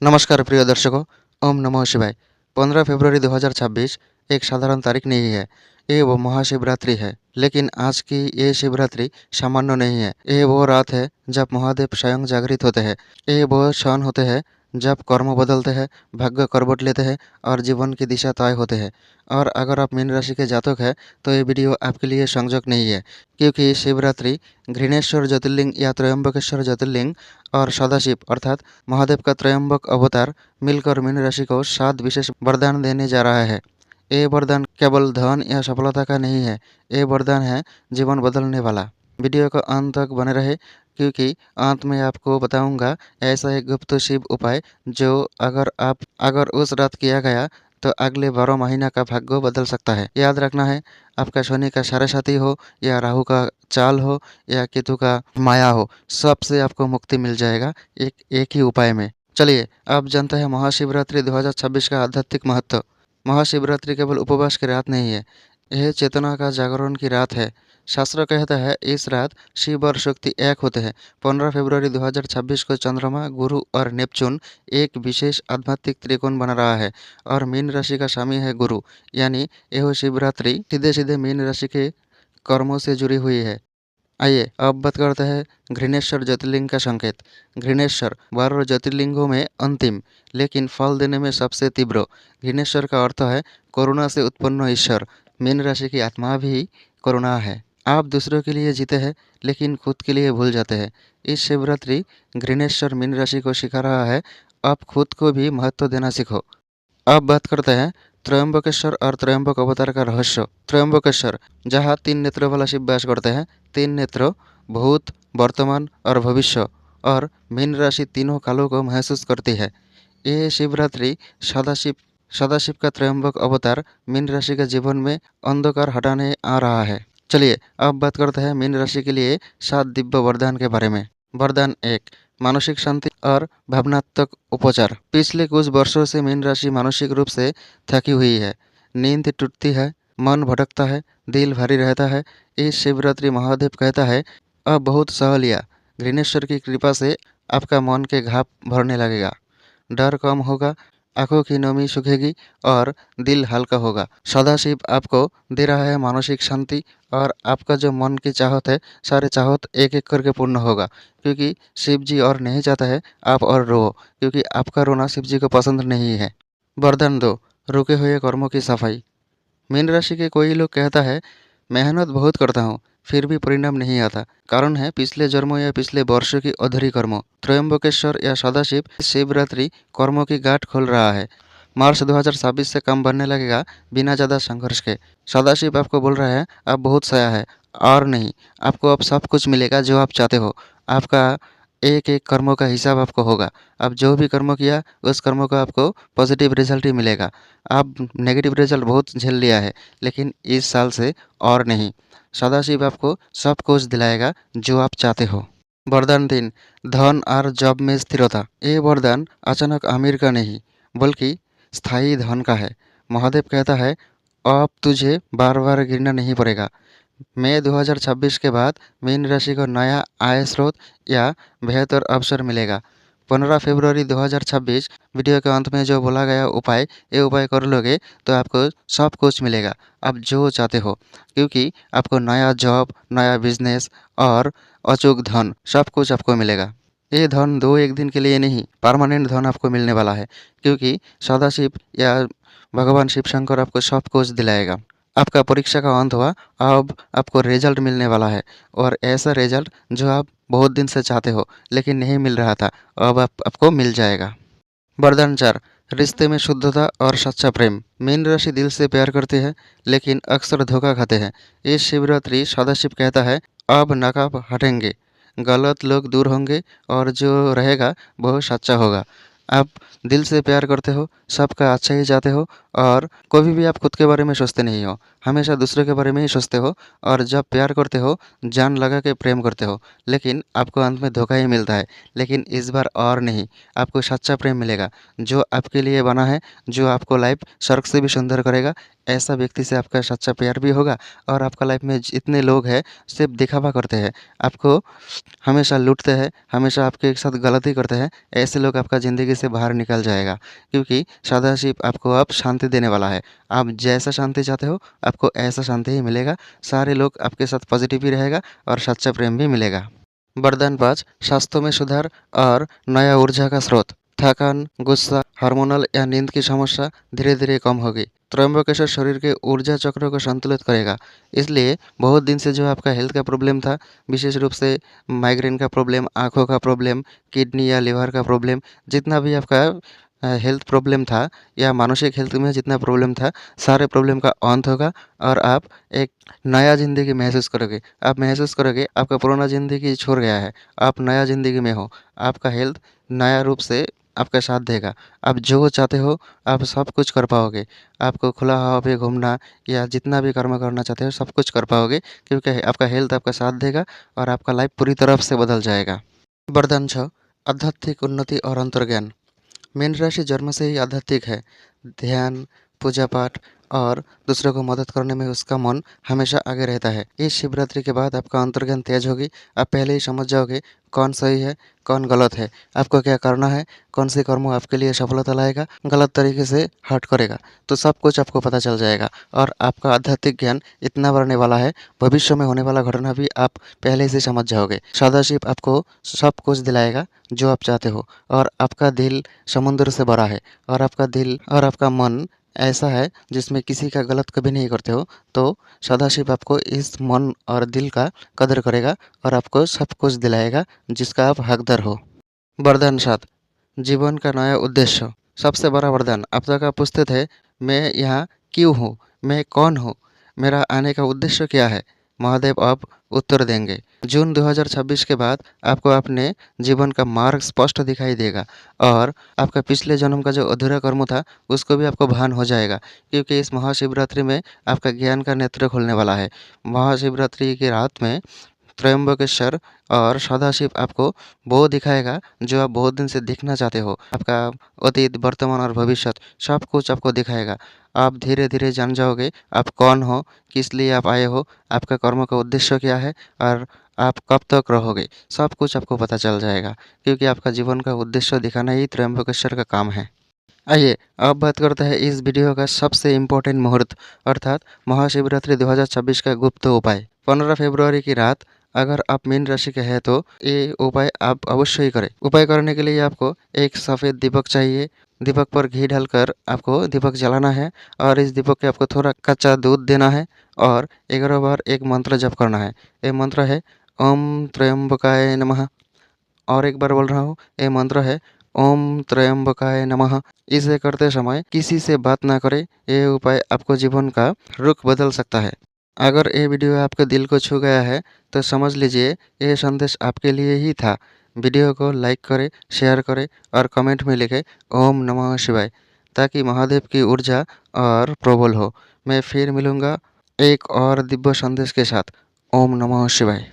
नमस्कार प्रिय दर्शकों। ओम नमः शिवाय। 15 फरवरी 2026 एक साधारण तारीख नहीं है। ये वो महाशिवरात्रि है। लेकिन आज की ये शिवरात्रि सामान्य नहीं है। ये वो रात है जब महादेव स्वयं जागृत होते हैं। ये वो क्षण होते हैं जब कर्म बदलते हैं, भाग्य करवट लेते हैं और जीवन की दिशा तय होते हैं। और अगर आप मीन राशि के जातक हैं तो ये वीडियो आपके लिए संजोग नहीं है, क्योंकि शिवरात्रि घृणेश्वर ज्योतिर्लिंग या त्रयंबकेश्वर ज्योतिर्लिंग और सदाशिव अर्थात महादेव का त्रयंबक अवतार मिलकर मीन राशि को 7 विशेष वरदान देने जा रहा है। ये वरदान केवल धन या सफलता का नहीं है, ये वरदान है जीवन बदलने वाला। वीडियो को अंत तक बने रहे, क्योंकि अंत में आपको बताऊंगा ऐसा एक गुप्त शिव उपाय जो अगर उस रात किया गया तो अगले 12 महीना का भाग्य बदल सकता है। याद रखना है, आपका शनि का साढ़ेसाती हो या राहु का चाल हो या केतु का माया हो, सबसे आपको मुक्ति मिल जाएगा एक ही उपाय में। चलिए अब जानते हैं महाशिवरात्रि 2026 का आध्यात्मिक महत्व। महाशिवरात्रि केवल उपवास की रात नहीं है, यह चेतना का जागरण की रात है। शास्त्र कहता है इस रात शिव और शक्ति एक होते हैं। 15 फरवरी 2026 को चंद्रमा, गुरु और नेपच्यून एक विशेष आध्यात्मिक त्रिकोण बना रहा है और मीन राशि का स्वामी है गुरु, यानी यह शिवरात्रि सीधे सीधे मीन राशि के कर्मों से जुड़ी हुई है। आइए अब बात करते हैं घृणेश्वर ज्योतिर्लिंग का संकेत। घृणेश्वर 12 ज्योतिर्लिंगों में अंतिम, लेकिन फल देने में सबसे तीव्र। घृणेश्वर का अर्थ है करुणा से उत्पन्न ईश्वर। मीन राशि की आत्मा भी करुणा है। आप दूसरों के लिए जीते हैं लेकिन खुद के लिए भूल जाते हैं। इस शिवरात्रि घृणेश्वर मीन राशि को सिखा रहा है, आप खुद को भी महत्व देना सीखो। अब बात करते हैं त्रयंबकेश्वर और त्रयंबक अवतार का रहस्य। त्रयंबकेश्वर, जहाँ 3 नेत्रों वाला शिव वास करते हैं। 3 नेत्र भूत, वर्तमान और भविष्य, और मीन राशि तीनों कालों को महसूस करती है। ये शिवरात्रि सदाशिव सदाशिव का त्रयंबक अवतार मीन राशि के जीवन में अंधकार हटाने आ रहा है। चलिए अब बात करते हैं मीन राशि के लिए 7 दिव्य वरदान के बारे में। वरदान 1, मानसिक शांति और भावनात्मक उपचार। पिछले कुछ वर्षों से मीन राशि मानसिक रूप से थकी हुई है। नींद टूटती है, मन भटकता है, दिल भारी रहता है। इस शिवरात्रि महादेव कहता है अब बहुत सह लिया। घृणेश्वर की कृपा से आपका मन के घाव भरने लगेगा, डर कम होगा, आंखों की नमी सूखेगी और दिल हल्का होगा। सदाशिव आपको दे रहा है मानसिक शांति, और आपका जो मन की चाहत है, सारे चाहत एक एक करके पूर्ण होगा, क्योंकि शिव जी और नहीं चाहता है आप और रो, क्योंकि आपका रोना शिव जी को पसंद नहीं है। वरदान 2, रुके हुए कर्मों की सफाई। मीन राशि के कोई लोग कहता है मेहनत बहुत करता हूँ फिर भी परिणाम नहीं आता। कारण है पिछले जन्मों या पिछले वर्षों की अधूरी कर्म। त्रयंबकेश्वर या सदाशिव शिवरात्रि कर्मों की गांठ खोल रहा है। मार्च 2026 से काम बनने लगेगा बिना ज़्यादा संघर्ष के। सदाशिव आपको बोल रहा है अब बहुत सया है और नहीं, आपको अब सब कुछ मिलेगा जो आप चाहते हो। आपका एक एक कर्मों का हिसाब आपको होगा। अब जो भी कर्म किया उस कर्मों का आपको पॉजिटिव रिजल्ट ही मिलेगा। आप नेगेटिव रिजल्ट बहुत झेल लिया है, लेकिन इस साल से और नहीं। सदाशिव आपको सब कुछ दिलाएगा जो आप चाहते हो। वरदान 3, धन और जॉब में स्थिरता। ये वरदान अचानक अमीर का नहीं, बल्कि स्थायी धन का है। महादेव कहता है अब तुझे बार बार गिरना नहीं पड़ेगा। मई 2026 के बाद मीन राशि को नया आय स्रोत या बेहतर अवसर मिलेगा। 15 फरवरी 2026 वीडियो के अंत में जो बोला गया उपाय, ये उपाय कर लोगे तो आपको सब कुछ मिलेगा आप जो चाहते हो, क्योंकि आपको नया जॉब, नया बिजनेस और अचूक धन सब कुछ आपको मिलेगा। ये धन 2-1 दिन के लिए नहीं, परमानेंट धन आपको मिलने वाला है, क्योंकि सदाशिव या भगवान शिव शंकर आपको सब कुछ दिलाएगा। आपका परीक्षा का अंत हुआ, अब आपको रिजल्ट मिलने वाला है, और ऐसा रिजल्ट जो आप बहुत दिन से चाहते हो लेकिन नहीं मिल रहा था, अब आपको मिल जाएगा। वरदान 4, रिश्ते में शुद्धता और सच्चा प्रेम। मीन राशि दिल से प्यार करती है लेकिन अक्सर धोखा खाते हैं। इस शिवरात्रि सदाशिव कहता है अब नकाब हटेंगे, गलत लोग दूर होंगे और जो रहेगा वह सच्चा होगा। आप दिल से प्यार करते हो, सबका अच्छा ही चाहते हो और कभी भी आप खुद के बारे में सोचते नहीं हो, हमेशा दूसरे के बारे में ही सोचते हो और जब प्यार करते हो जान लगा के प्रेम करते हो, लेकिन आपको अंत में धोखा ही मिलता है। लेकिन इस बार और नहीं, आपको सच्चा प्रेम मिलेगा जो आपके लिए बना है, जो आपको लाइफ स्वर्ग से भी सुंदर करेगा। ऐसा व्यक्ति से आपका सच्चा प्यार भी होगा और आपका लाइफ में जितने लोग हैं सिर्फ दिखावा करते हैं, आपको हमेशा लूटते हैं, हमेशा आपके साथ गलती करते हैं, ऐसे लोग आपका ज़िंदगी से बाहर निकल जाएगा, क्योंकि सदाशिव आपको अब शांति देने वाला है। आप जैसा शांति चाहते हो आपको ऐसा शांति ही मिलेगा। सारे लोग आपके साथ पॉजिटिव ही रहेगा और सच्चा प्रेम भी मिलेगा। वरदान 5, स्वास्थ्य में सुधार और नया ऊर्जा का स्रोत। थकान, गुस्सा, हार्मोनल या नींद की समस्या धीरे धीरे कम होगी। त्र्यंबकेश्वर शरीर के ऊर्जा चक्र को संतुलित करेगा। इसलिए बहुत दिन से जो आपका हेल्थ का प्रॉब्लम था, विशेष रूप से माइग्रेन का प्रॉब्लम, आँखों का प्रॉब्लम, किडनी या लिवर का प्रॉब्लम, जितना भी आपका हेल्थ प्रॉब्लम था या मानसिक हेल्थ में जितना प्रॉब्लम था, सारे प्रॉब्लम का अंत होगा और आप एक नया ज़िंदगी महसूस करोगे। आप महसूस करोगे आपका पुराना ज़िंदगी छूट गया है, आप नया ज़िंदगी में हो। आपका हेल्थ नया रूप से आपका साथ देगा। आप जो चाहते हो आप सब कुछ कर पाओगे। आपको खुला हवा पे घूमना या जितना भी कर्म करना चाहते हो सब कुछ कर पाओगे, क्योंकि आपका हेल्थ आपका साथ देगा और आपका लाइफ पूरी तरफ से बदल जाएगा। वरदान 6, आध्यात्मिक उन्नति और अंतर्ज्ञान। मीन राशि जन्म से ही आध्यात्मिक है। ध्यान, पूजा पाठ और दूसरों को मदद करने में उसका मन हमेशा आगे रहता है। इस शिवरात्रि के बाद आपका अंतर्ज्ञान तेज होगी। आप पहले ही समझ जाओगे कौन सही है, कौन गलत है, आपको क्या करना है, कौन से कर्म आपके लिए सफलता लाएगा, गलत तरीके से हर्ट करेगा। तो सब कुछ आपको पता चल जाएगा और आपका आध्यात्मिक ज्ञान इतना बढ़ने वाला है, भविष्य में होने वाला घटना भी आप पहले से समझ जाओगे। सदाशिव आपको सब कुछ दिलाएगा जो आप चाहते हो और आपका दिल समुद्र से बड़ा है और आपका दिल और आपका मन ऐसा है जिसमें किसी का गलत कभी नहीं करते हो। तो सदाशिव आपको इस मन और दिल का कदर करेगा और आपको सब कुछ दिलाएगा जिसका आप हकदार हो। वरदान 7, जीवन का नया उद्देश्य। सबसे बड़ा वरदान अब तक आप पूछते थे मैं यहाँ क्यों हूँ, मैं कौन हूँ, मेरा आने का उद्देश्य क्या है। महादेव अब उत्तर देंगे। जून 2026 के बाद आपको अपने जीवन का मार्ग स्पष्ट दिखाई देगा और आपका पिछले जन्म का जो अधूरा कर्म था उसको भी आपको भान हो जाएगा, क्योंकि इस महाशिवरात्रि में आपका ज्ञान का नेत्र खुलने वाला है। महाशिवरात्रि की रात में त्र्यंबकेश्वर और सदाशिव आपको वो दिखाएगा जो आप बहुत दिन से दिखना चाहते हो। आपका अतीत, वर्तमान और भविष्य सब कुछ आपको दिखाएगा। आप धीरे धीरे जान जाओगे आप कौन हो, किस लिए आप आए हो, आपका कर्म का उद्देश्य क्या है और आप कब तक रहोगे। सब कुछ आपको पता चल जाएगा, क्योंकि आपका जीवन का उद्देश्य दिखाना ही त्र्यंबकेश्वर का काम है। आइए अब बात करते हैं इस वीडियो का सबसे इम्पोर्टेंट मुहूर्त अर्थात महाशिवरात्रि 2026 का गुप्त उपाय। 15 फरवरी की रात अगर आप मीन राशि के हैं तो ये उपाय आप अवश्य ही करें। उपाय करने के लिए आपको एक सफ़ेद दीपक चाहिए। दीपक पर घी डालकर आपको दीपक जलाना है और इस दीपक के आपको थोड़ा कच्चा दूध देना है और 11 बार एक मंत्र जप करना है। ये मंत्र है ओम त्र्यंबकाय नमः। और एक बार बोल रहा हूँ, ये मंत्र है ओम त्र्यंबकाय नमः। इसे करते समय किसी से बात ना करें। ये उपाय आपको जीवन का रुख बदल सकता है। अगर ये वीडियो आपके दिल को छू गया है तो समझ लीजिए ये संदेश आपके लिए ही था। वीडियो को लाइक करें, शेयर करें और कमेंट में लिखें ओम नमः शिवाय, ताकि महादेव की ऊर्जा और प्रबल हो। मैं फिर मिलूँगा एक और दिव्य संदेश के साथ। ओम नमः शिवाय।